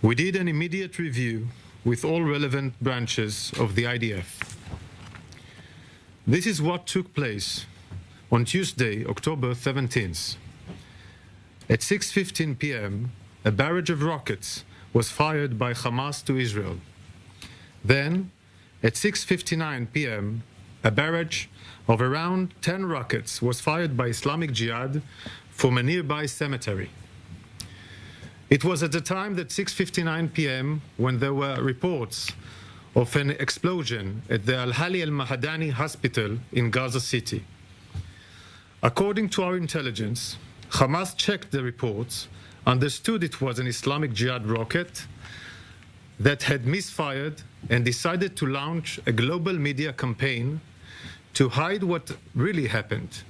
We did an immediate review with all relevant branches of the IDF. This is what took place on Tuesday, October 17th. At 6:15 p.m., a barrage of rockets was fired by Hamas to Israel. Then, at 6:59 p.m., a barrage of around 10 rockets was fired by Islamic Jihad from a nearby cemetery. It was at the time that 6:59 p.m. when there were reports of an explosion at the Al-Hali al-Mahadani hospital in Gaza City. According to our intelligence, Hamas checked the reports, understood it was an Islamic Jihad rocket that had misfired, and decided to launch a global media campaign to hide what really happened.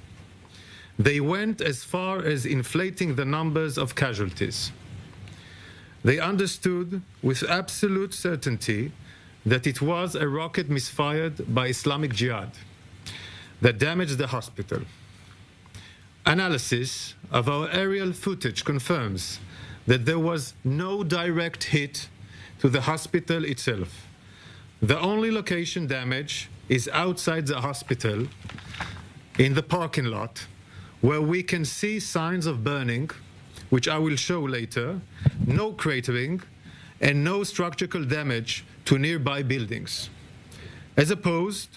They went as far as inflating the numbers of casualties. They understood with absolute certainty that it was a rocket misfired by Islamic Jihad that damaged the hospital. Analysis of our aerial footage confirms that there was no direct hit to the hospital itself. The only location damage is outside the hospital in the parking lot, where we can see signs of burning, which I will show later, no cratering, and no structural damage to nearby buildings, as opposed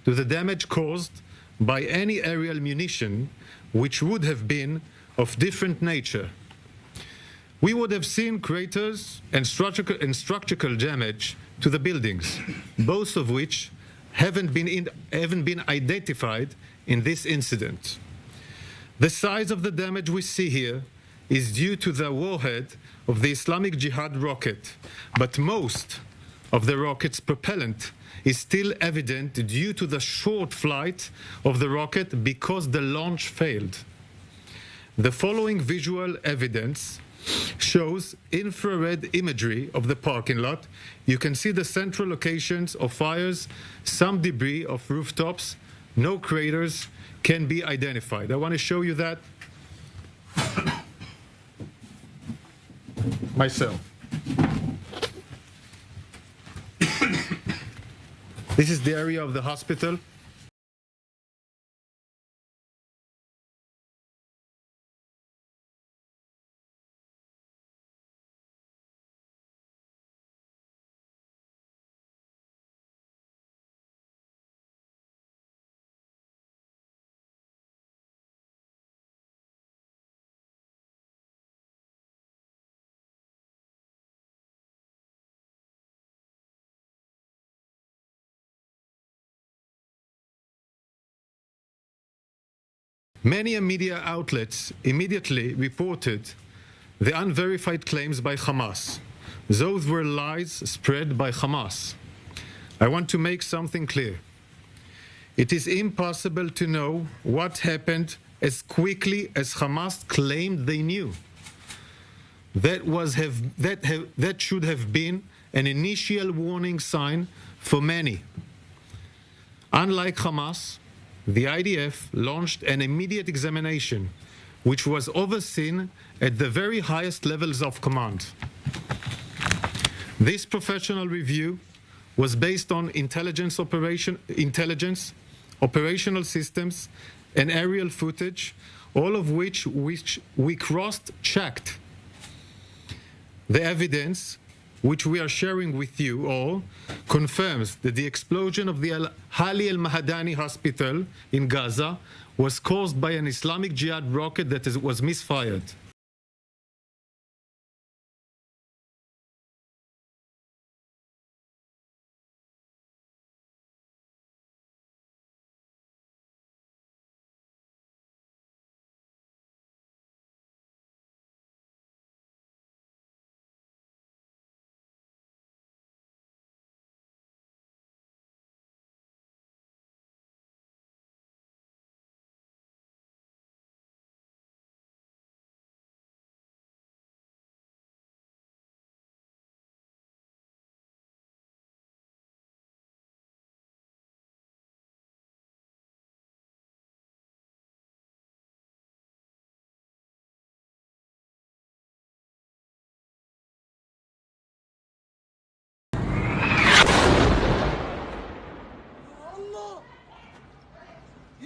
to the damage caused by any aerial munition, which would have been of different nature. We would have seen craters and structural damage to the buildings, both of which haven't been identified in this incident. The size of the damage we see here is due to the warhead of the Islamic Jihad rocket, but most of the rocket's propellant is still evident due to the short flight of the rocket because the launch failed. The following visual evidence shows infrared imagery of the parking lot. You can see the central locations of fires, some debris of rooftops, no craters can be identified. I want to show you that myself. This is the area of the hospital. Many media outlets immediately reported the unverified claims by Hamas. Those were lies spread by Hamas. I want to make something clear. It is impossible to know what happened as quickly as Hamas claimed they knew. That should have been an initial warning sign for many. Unlike Hamas, the IDF launched an immediate examination, which was overseen at the very highest levels of command. This professional review was based on intelligence, operational systems, and aerial footage, all of which we cross-checked. The evidence, which we are sharing with you all, confirms that the explosion of the Al-Hali al-Mahadani hospital in Gaza was caused by an Islamic Jihad rocket that was misfired.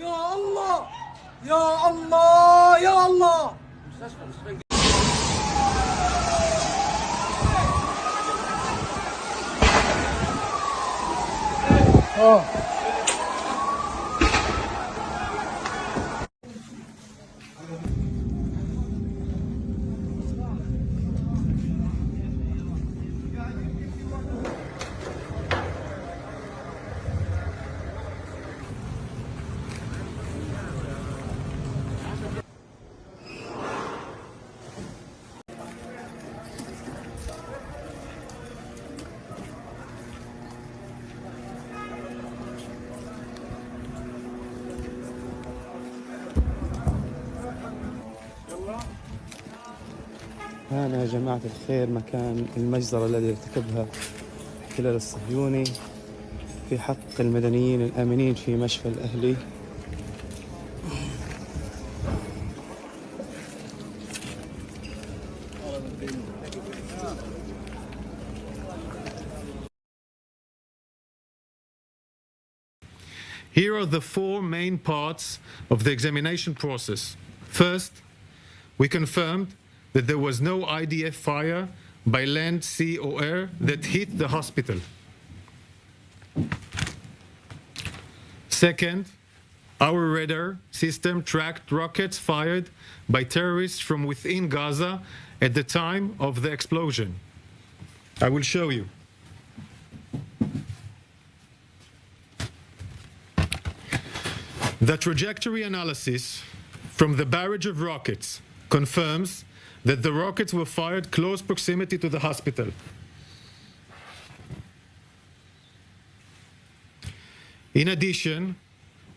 يا الله يا الله يا الله. هذا يا جماعة الخير مكان المجزرة الذي ارتكبها الاحتلال الصهيوني في حق المدنيين الآمنين في مشفى الأهلي. Here are the four main parts of the examination process. First, we confirmed that there was no IDF fire by land, sea, or air that hit the hospital. Second, our radar system tracked rockets fired by terrorists from within Gaza at the time of the explosion. I will show you. The trajectory analysis from the barrage of rockets confirms that the rockets were fired close proximity to the hospital. In addition,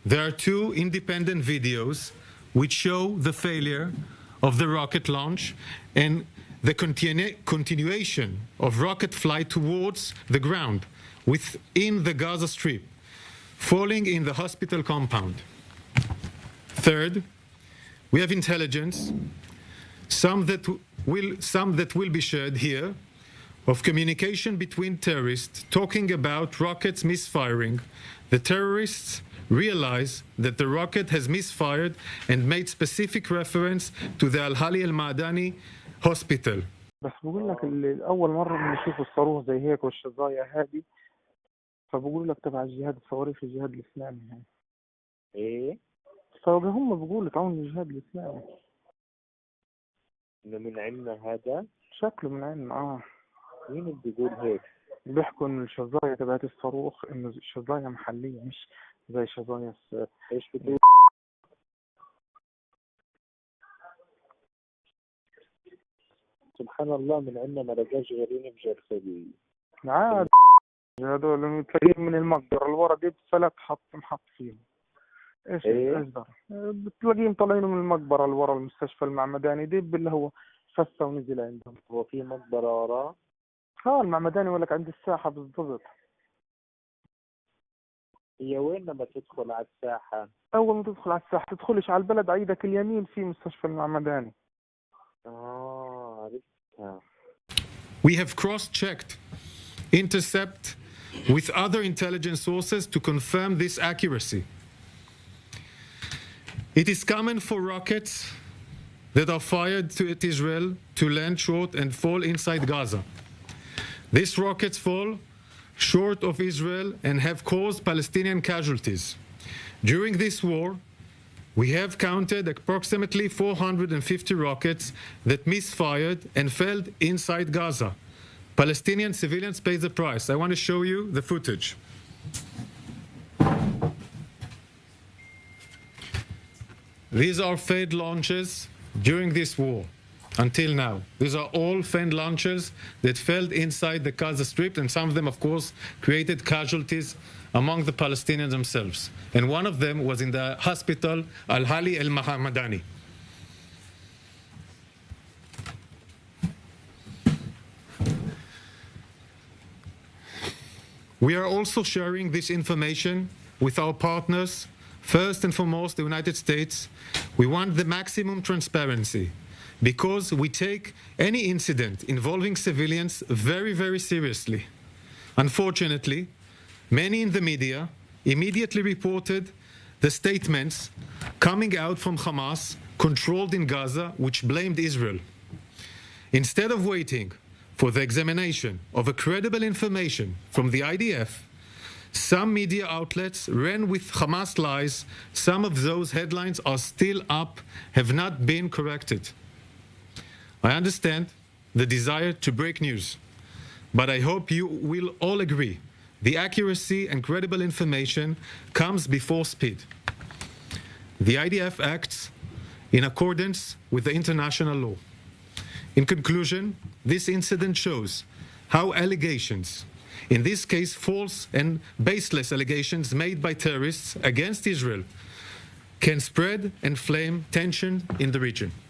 there are two independent videos which show the failure of the rocket launch and the continuation of rocket flight towards the ground within the Gaza Strip, falling in the hospital compound. Third, we have intelligence, some that will be shared here, of communication between terrorists talking about rockets misfiring. The terrorists realize that the rocket has misfired and made specific reference to the Al-Hali Al-Ma'dani hospital. بس بقول لك أول مرة بنشوف الصاروخ زي هيك والشظايا هذه، فبقول لك تبع الجهاد الصواريخ الجهاد الإسلامي يعني. ايه؟ فهم بقولوا تعاون الجهاد الإسلامي. إنه من عنا هذا؟ شكله من عنا مين اللي بيقول هيك؟ بيحكوا إنه الشظايا تبعت الصاروخ إنه الشظايا محلية مش زي شظايا ايش بتقول؟ سبحان الله من عنا ما لقاش غيرين بجرثلي. عاد هذول تلاقيهم من المقبرة الورا دي بفلت محط فيهم. ايش ده؟ بتلاقيهم طالعين من المقبرة اللي ورا المستشفى المعمداني دي اللي هو فسه ونزل عندهم. هو في مقبرة وراه؟ المعمداني ولك عند الساحة بالضبط. هي وين لما تدخل على الساحة؟ أول ما تدخل على الساحة تدخلش على البلد عيدك اليمين في مستشفى المعمداني. عرفتها. We have cross-checked intercept with other intelligence sources to confirm this accuracy. It is common for rockets that are fired at Israel to land short and fall inside Gaza. These rockets fall short of Israel and have caused Palestinian casualties. During this war, we have counted approximately 450 rockets that misfired and fell inside Gaza. Palestinian civilians pay the price. I want to show you the footage. These are failed launches during this war, until now. These are all failed launches that failed inside the Gaza Strip, and some of them, of course, created casualties among the Palestinians themselves. And one of them was in the hospital Al-Hali Al-Ma'dani. We are also sharing this information with our partners. First and foremost, the United States. We want the maximum transparency because we take any incident involving civilians very, very seriously. Unfortunately, many in the media immediately reported the statements coming out from Hamas controlled in Gaza, which blamed Israel. Instead of waiting for the examination of a credible information from the IDF, some media outlets ran with Hamas lies. Some of those headlines are still up, have not been corrected. I understand the desire to break news, but I hope you will all agree the accuracy and credible information comes before speed. The IDF acts in accordance with the international law. In conclusion, this incident shows how allegations, in this case false and baseless allegations made by terrorists against Israel, can spread and flame tension in the region.